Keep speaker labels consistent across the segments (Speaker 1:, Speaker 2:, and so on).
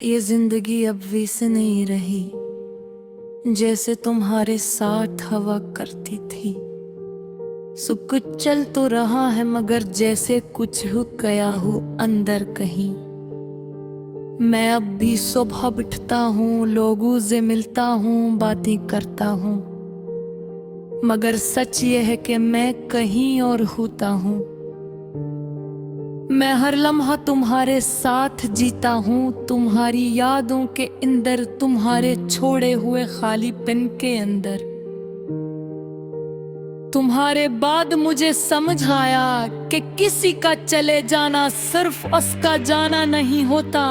Speaker 1: ये जिंदगी अब वैसे नहीं रही जैसे तुम्हारे साथ हवा करती थी। सब कुछ चल तो रहा है मगर जैसे कुछ हो गया हो अंदर कहीं। मैं अब भी सुबह उठता हूँ, लोगों से मिलता हूँ, बातें करता हूँ, मगर सच ये है कि मैं कहीं और होता हूँ। मैं हर लम्हा तुम्हारे साथ जीता हूँ, तुम्हारी यादों के अंदर, तुम्हारे छोड़े हुए खालीपन के अंदर। तुम्हारे बाद मुझे समझ आया कि किसी का चले जाना सिर्फ उसका जाना नहीं होता,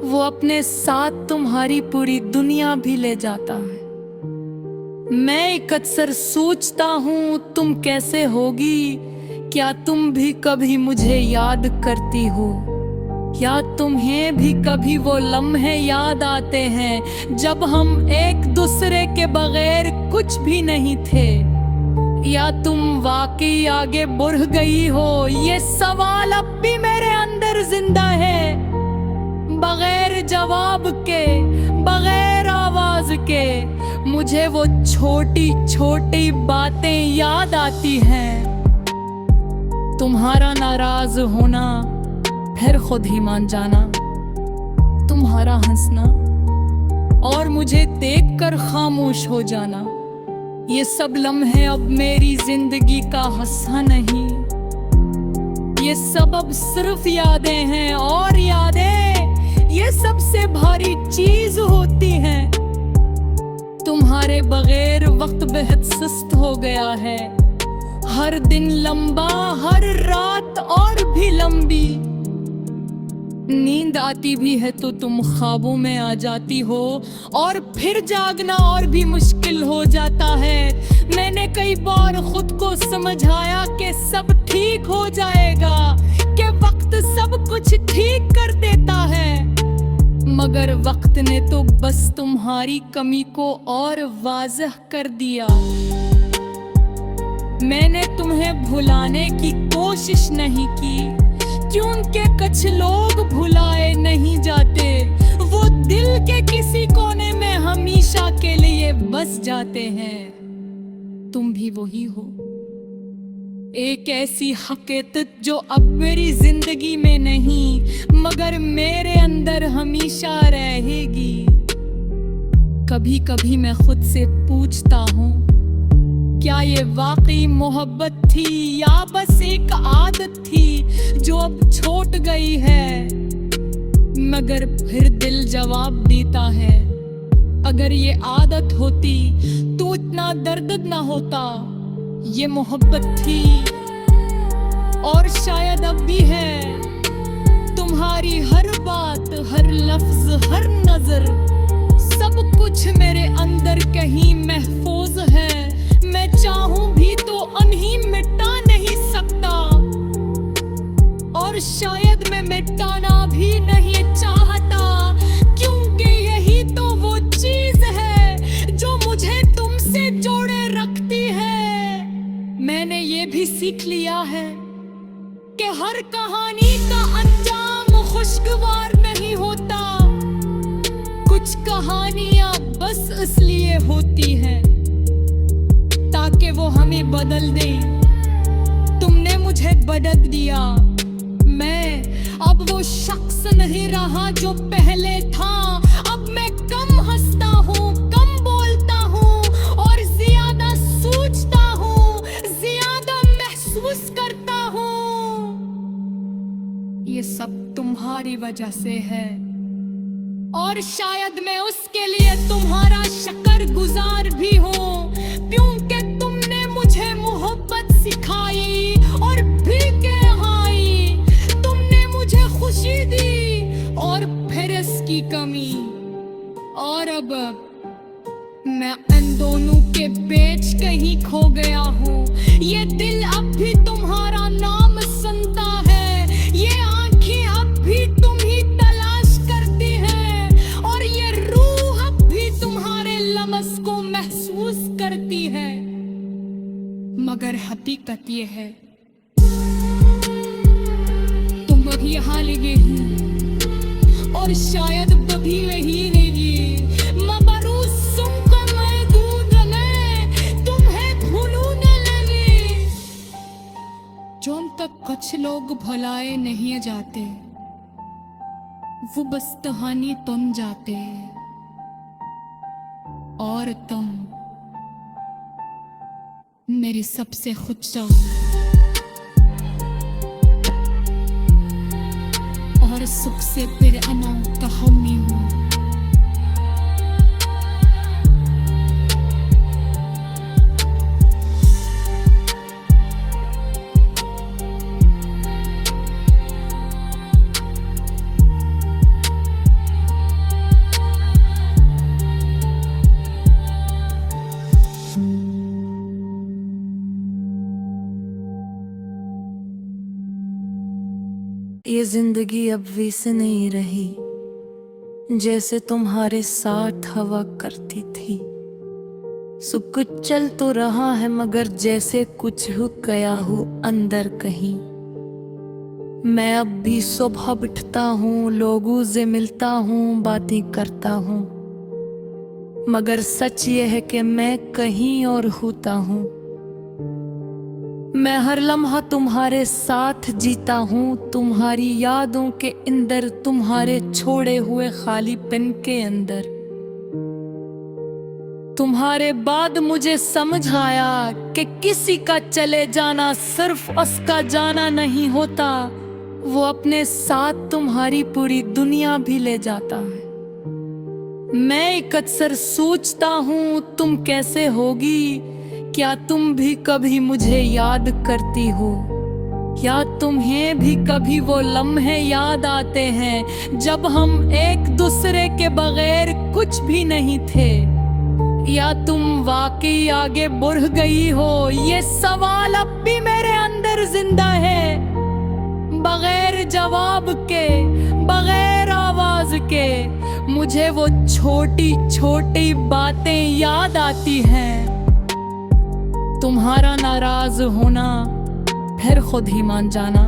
Speaker 1: वो अपने साथ तुम्हारी पूरी दुनिया भी ले जाता है। मैं अक्सर सोचता हूँ तुम कैसे होगी, क्या तुम भी कभी मुझे याद करती हो, या तुम्हें भी कभी वो लम्हे याद आते हैं जब हम एक दूसरे के बगैर कुछ भी नहीं थे, या तुम वाकई आगे बढ़ गई हो। ये सवाल अब भी मेरे अंदर जिंदा है, बगैर जवाब के, बगैर आवाज के। मुझे वो छोटी छोटी बातें याद आती हैं, तुम्हारा नाराज होना, फिर खुद ही मान जाना, तुम्हारा हंसना और मुझे देखकर खामोश हो जाना। ये सब लम्हे अब मेरी जिंदगी का हिस्सा नहीं, ये सब अब सिर्फ यादें हैं, और यादें ये सबसे भारी चीज होती हैं। तुम्हारे बगैर वक्त बेहद सुस्त हो गया है, हर दिन लंबा, हर रात और भी लंबी। नींद आती भी है तो तुम ख्वाबों में आ जाती हो, और फिर जागना और भी मुश्किल हो जाता है। मैंने कई बार खुद को समझाया कि सब ठीक हो जाएगा, कि वक्त सब कुछ ठीक कर देता है, मगर वक्त ने तो बस तुम्हारी कमी को और वाज़ह कर दिया। मैंने तुम्हें भुलाने की कोशिश नहीं की, क्योंकि कुछ लोग भुलाए नहीं जाते, वो दिल के किसी कोने में हमेशा के लिए बस जाते हैं। तुम भी वही हो, एक ऐसी हकीकत जो अब मेरी जिंदगी में नहीं मगर मेरे अंदर हमेशा रहेगी। कभी कभी मैं खुद से पूछता हूँ, क्या ये वाकई मोहब्बत थी या बस एक आदत थी जो अब छूट गई है। मगर फिर दिल जवाब देता है, अगर ये आदत होती तो इतना दर्द ना होता। ये मोहब्बत थी और शायद अब भी है, तुम्हारी हर बात, हर लफ्ज, हर नजर, सब कुछ मेरे अंदर कहीं महफूज है। मैं चाहूं भी तो उन्हीं मिटा नहीं सकता, और शायद मैं मिटाना भी नहीं चाहता, क्योंकि यही तो वो चीज है जो मुझे तुमसे जोड़े रखती है। मैंने ये भी सीख लिया है कि हर कहानी का अंजाम खुशगवार नहीं होता। कुछ कहानियां बस इसलिए होती हैं ताकि वो हमें बदल दे। तुमने मुझे बदल दिया, मैं अब वो शख्स नहीं रहा जो पहले था। अब मैं कम हंसता हूँ, कम बोलता हूँ, और ज्यादा सोचता हूँ, ज्यादा महसूस करता हूँ। ये सब तुम्हारी वजह से है, और शायद मैं उसके लिए तुम्हारा शुक्रगुजार भी हूँ, क्योंकि तुमने मुझे मोहब्बत सिखाई और भी कहाई। तुमने मुझे खुशी दी और फिर इसकी कमी, और अब मैं इन दोनों के बीच कहीं खो गया हूँ। ये दिल अब भी तुम्हारा नाम सुनता है, ये आंखें अब भी तुम ही तलाश करती हैं, और ये रूह अब भी तुम्हारे लम्स को महसूस करती है। मगर हकीकत ये है, तुम अभी हाल ही और शायद कभी नहीं रहेगी। मबरू सुनकर मैं दूध ने तुम्हें भूलने लगी। जोन तक कुछ लोग भुलाए नहीं जाते, वो बस कहानी तुम जाते, और तुम मेरी सबसे खुद और सुख से फिर अना तहमी हूँ।
Speaker 2: ये जिंदगी अब वैसे नहीं रही जैसे तुम्हारे साथ हवा करती थी। सब कुछ चल तो रहा है मगर जैसे कुछ हो गया हो अंदर कहीं। मैं अब भी सुबह उठता हूँ, लोगों से मिलता हूँ, बातें करता हूँ, मगर सच ये है कि मैं कहीं और होता हूँ। मैं हर लम्हा तुम्हारे साथ जीता हूँ, तुम्हारी यादों के अंदर, तुम्हारे छोड़े हुए खालीपन के अंदर। तुम्हारे बाद मुझे समझ आया कि किसी का चले जाना सिर्फ उसका जाना नहीं होता, वो अपने साथ तुम्हारी पूरी दुनिया भी ले जाता है। मैं एक अक्सर सोचता हूँ तुम कैसे होगी, क्या तुम भी कभी मुझे याद करती हो, या तुम्हें भी कभी वो लम्हे याद आते हैं जब हम एक दूसरे के बगैर कुछ भी नहीं थे, या तुम वाकई आगे बढ़ गई हो। ये सवाल अब भी मेरे अंदर जिंदा है, बगैर जवाब के, बगैर आवाज के। मुझे वो छोटी छोटी बातें याद आती हैं, तुम्हारा नाराज होना, फिर खुद ही मान जाना,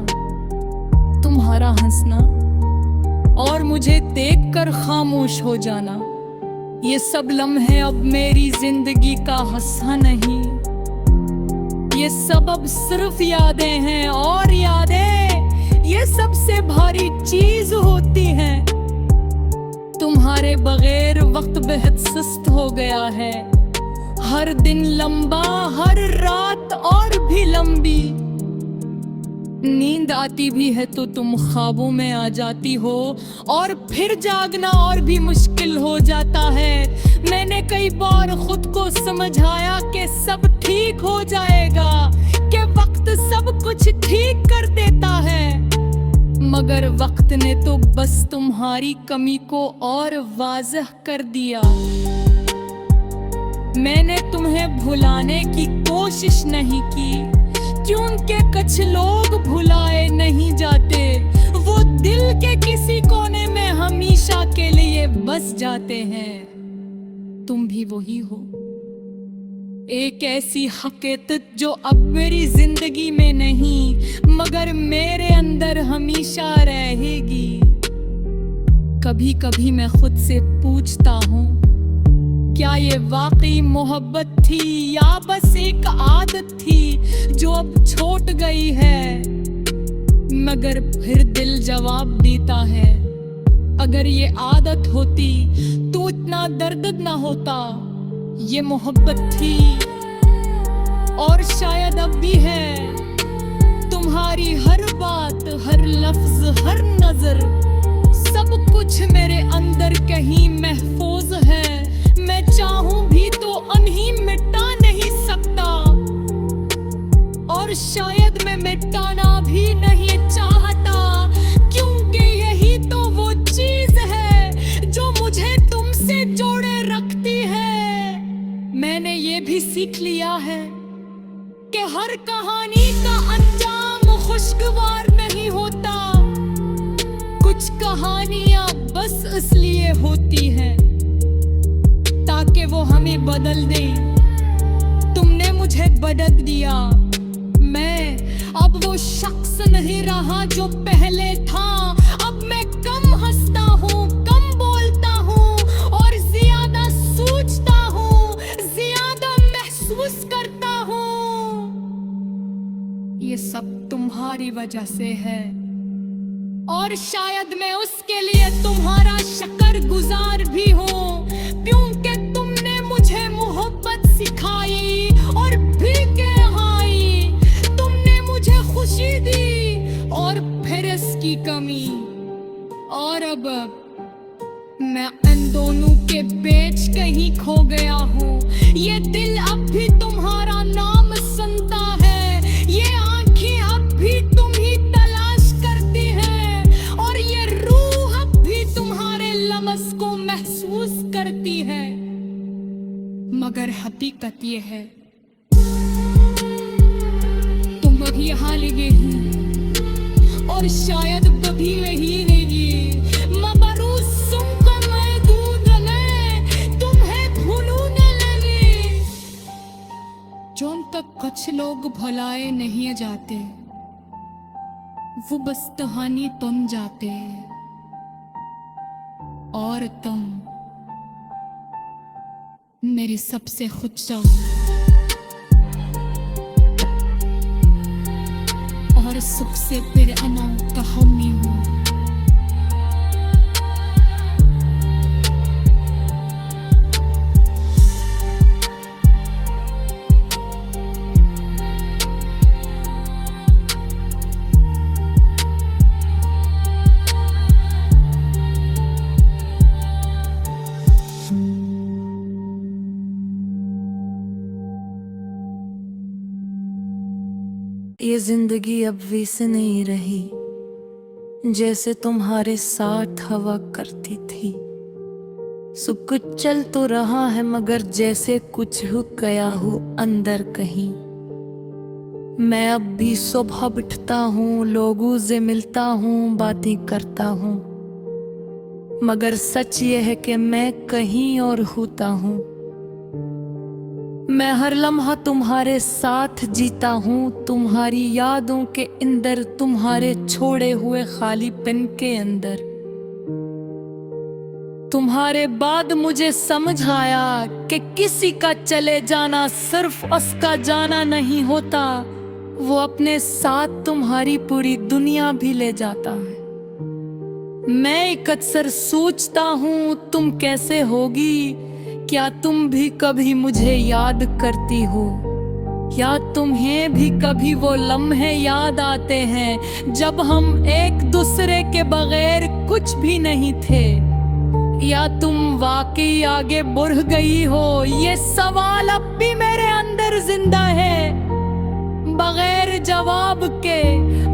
Speaker 2: तुम्हारा हंसना और मुझे देखकर खामोश हो जाना। ये सब लम्हे अब मेरी जिंदगी का हिस्सा नहीं, ये सब अब सिर्फ यादें हैं, और यादें ये सबसे भारी चीज होती हैं। तुम्हारे बगैर वक्त बेहद सुस्त हो गया है, हर दिन लंबा, हर रात और भी लंबी। नींद आती भी है तो तुम ख्वाबों में आ जाती हो, और फिर जागना और भी मुश्किल हो जाता है। मैंने कई बार खुद को समझाया कि सब ठीक हो जाएगा, कि वक्त सब कुछ ठीक कर देता है, मगर वक्त ने तो बस तुम्हारी कमी को और वाज़ह कर दिया। मैंने तुम्हें भुलाने की कोशिश नहीं की, क्योंकि कुछ लोग भुलाए नहीं जाते, वो दिल के किसी कोने में हमेशा के लिए बस जाते हैं। तुम भी वही हो, एक ऐसी हकीकत जो अब मेरी जिंदगी में नहीं मगर मेरे अंदर हमेशा रहेगी। कभी कभी मैं खुद से पूछता हूँ, क्या ये वाकई मोहब्बत थी या बस एक आदत थी जो अब छूट गई है? मगर फिर दिल जवाब देता है, अगर ये आदत होती तो इतना दर्द ना होता। ये मोहब्बत थी और शायद अब भी है। तुम्हारी हर बात, हर लफ्ज, हर नजर, सब कुछ मेरे अंदर कहीं महफूज है। मैं चाहूं भी तो उन्हीं मिटा नहीं सकता, और शायद मैं मिटाना भी नहीं चाहता, क्योंकि यही तो वो चीज है जो मुझे तुमसे जोड़े रखती है। मैंने ये भी सीख लिया है कि हर कहानी का अंजाम खुशगवार नहीं होता। कुछ कहानियां बस इसलिए होती हैं ताकि वो हमें बदल दे। तुमने मुझे बदल दिया, मैं अब वो शख्स नहीं रहा जो पहले था। अब मैं
Speaker 1: कम हंसता हूँ, कम बोलता हूँ और ज्यादा सोचता हूँ, ज्यादा महसूस करता हूँ। ये सब तुम्हारी वजह से है और शायद मैं उसके लिए तुम्हारा शुक्रगुजार भी हूँ, क्योंकि तुमने मुझे मोहब्बत सिखाई और भीखे नहाई। तुमने मुझे खुशी दी और फिर इसकी कमी, और अब मैं इन दोनों के बीच कहीं खो गया हूँ। ये दिल अब भी तुम्हारा नाम सुनता है, ये आंखें अब भी तुम ही तलाश करती हैं और ये रूह अब भी तुम्हारे लमस को महसूस करती है। मगर हकीकत ये है तुम अभी यहाँ लगे ही और शायद कभी वही नहीं। मबरूस सुनकर मैं दूध ले तुम्हें भूलने लगी। जोन तक कुछ लोग भुलाए नहीं जाते, वो बस कहानी तुम जाते और तुम मेरी सबसे खुद और सुख से फिर अना कहानी हूँ।
Speaker 3: ये जिंदगी अब वैसे नहीं रही जैसे तुम्हारे साथ हवा करती थी। सब कुछ चल तो रहा है मगर जैसे कुछ हो गया हो अंदर कहीं। मैं अब भी सुबह उठता हूँ, लोगों से मिलता हूँ, बातें करता हूँ, मगर सच ये है कि मैं कहीं और होता हूँ। मैं हर लम्हा तुम्हारे साथ जीता हूँ, तुम्हारी यादों के अंदर, तुम्हारे छोड़े हुए खालीपन के अंदर। तुम्हारे बाद मुझे समझ आया कि किसी का चले जाना सिर्फ उसका जाना नहीं होता, वो अपने साथ तुम्हारी पूरी दुनिया भी ले जाता है। मैं एक अक्सर सोचता हूँ तुम कैसे होगी, क्या तुम भी कभी मुझे याद करती हो, या तुम्हें भी कभी वो लम्हे याद आते हैं जब हम एक दूसरे के बगैर कुछ भी नहीं थे, या तुम वाकई आगे बढ़ गई हो। ये सवाल अब भी मेरे अंदर जिंदा है, बगैर जवाब के,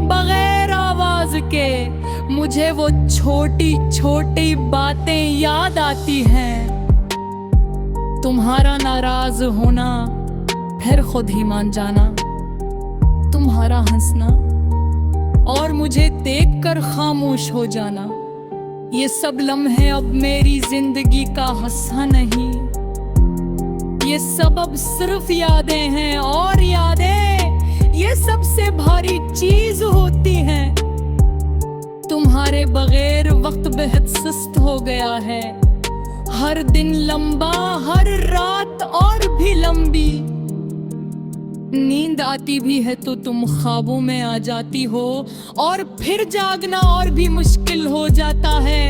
Speaker 3: बगैर आवाज के। मुझे वो छोटी छोटी बातें याद आती हैं, तुम्हारा नाराज होना, फिर खुद ही मान जाना, तुम्हारा हंसना और मुझे देखकर खामोश हो जाना। ये सब लम्हे अब मेरी जिंदगी का हिस्सा नहीं, ये सब अब सिर्फ यादें हैं, और यादें ये सबसे भारी चीज होती हैं। तुम्हारे बगैर वक्त बेहद सुस्त हो गया है, हर दिन लंबा, हर रात और भी लंबी। नींद आती भी है तो तुम ख्वाबों में आ जाती हो, और फिर जागना और भी मुश्किल हो जाता है।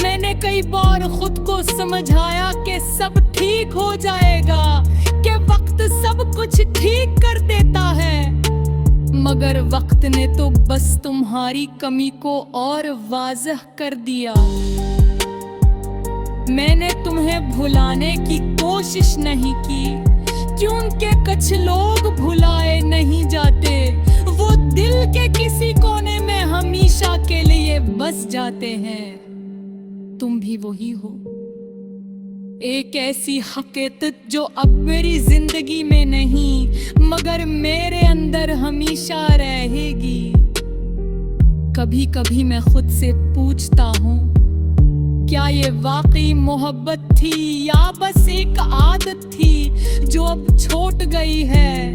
Speaker 3: मैंने कई बार खुद को समझाया कि सब ठीक हो जाएगा, कि वक्त सब कुछ ठीक कर देता है, मगर वक्त ने तो बस तुम्हारी कमी को और वाज़ह कर दिया। मैंने तुम्हें भुलाने की कोशिश नहीं की, क्योंकि कुछ लोग भुलाए नहीं जाते, वो दिल के किसी कोने में हमेशा के लिए बस जाते हैं। तुम भी वही हो, एक ऐसी हकीकत जो अब मेरी जिंदगी में नहीं मगर मेरे अंदर हमेशा रहेगी। कभी कभी मैं खुद से पूछता हूँ, क्या ये वाकई मोहब्बत थी या बस एक आदत थी जो अब छूट गई है?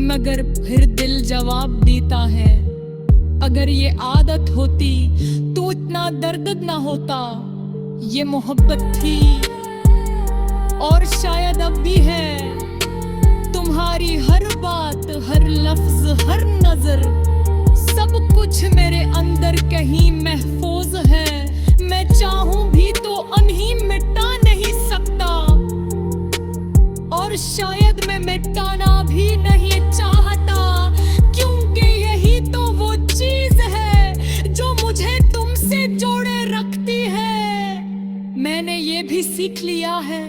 Speaker 3: मगर फिर दिल जवाब देता है, अगर ये आदत होती तो
Speaker 1: तो इतना दर्द ना होता। ये मोहब्बत थी और शायद अब भी है। तुम्हारी हर बात, हर लफ्ज, हर नजर, सब कुछ मेरे अंदर कहीं महफूज है। मैं चाहूं भी तो अनही मिटा नहीं सकता, और शायद मैं मिटाना भी नहीं चाहता, क्योंकि यही तो वो चीज है जो मुझे तुमसे जोड़े रखती है। मैंने ये भी सीख लिया है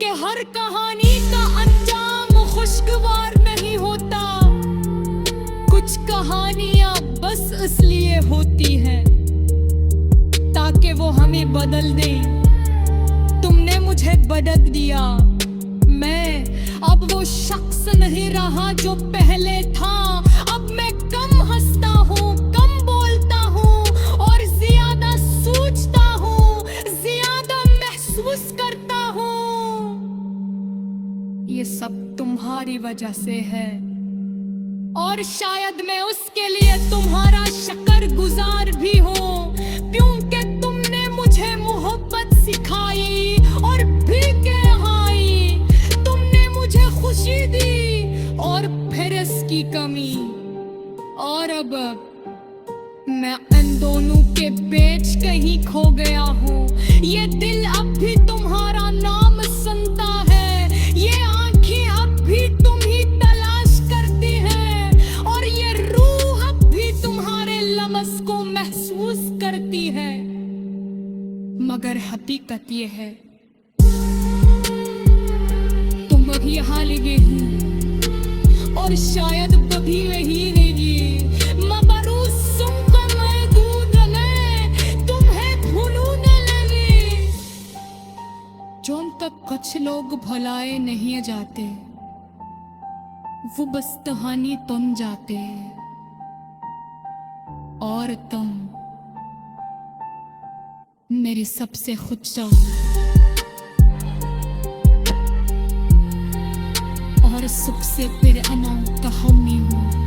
Speaker 1: कि हर कहानी का अंजाम खुशगवार नहीं होता। कुछ कहानियां बस इसलिए होती हैं ताकि वो हमें बदल दे। तुमने मुझे बदल दिया। मैं अब वो शख्स नहीं रहा जो पहले था। अब मैं कम हंसता हूँ, कम बोलता हूँ और ज्यादा सोचता हूँ, ज्यादा महसूस करता हूँ। ये सब तुम्हारी वजह से है, और शायद मैं उसके लिए तुम्हारा शुक्रगुजार भी हूँ, क्योंकि तुमने मुझे मोहब्बत सिखाई और भी कहाई। तुमने मुझे खुशी दी और फिर इसकी कमी, और अब मैं इन दोनों के बीच कहीं खो गया हूँ। ये दिल अब भी तुम्हारा नाम सुनता है, ये आंखें अब भी तुम ही तलाश करती हैं, और ये रूह अब भी तुम्हारे लम्स को महसूस करती है। मगर हकीकत ये है तुम अब यहाँ लगे हो, और शायद कभी वही नहीं। जोन तक कुछ लोग भुलाए नहीं जाते, वो बस कहानी तुम जाते, और तुम मेरी सबसे खुद जाओ, और सुख से फिर अना कहानी हूँ।